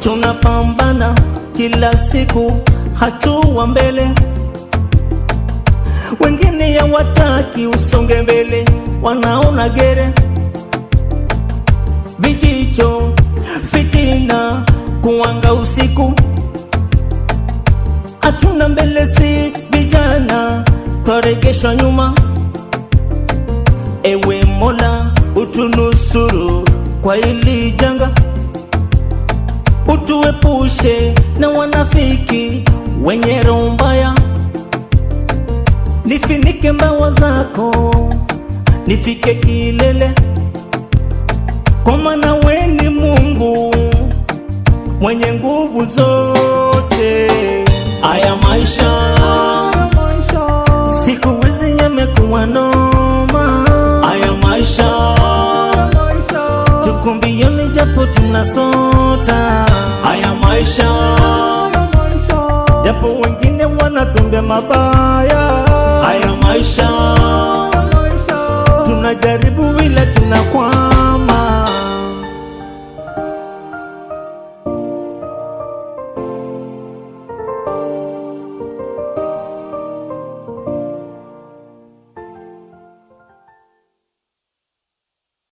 tunapambana kila siku, hatua mbele. Wengine hawataki usonge mbele, wanaona gere, vijicho, fitina, kuanga usiku. Hatuna mbele, si vijana, twaregeshwa nyuma. Ewe Mola, utunusuru kwa hili janga, utuepushe na wanafiki wenye roho mbaya. Nifinike mbawa zako, nifike kilele, kwa maana wewe ni Mungu mwenye nguvu zote. Haya maisha siku hizi yamekuwa noma. Haya maisha tukumbieni japo tunasota. Haya maisha japo wengine wanatumbia mabaya. Haya maisha tunajaribu ila tunakwama.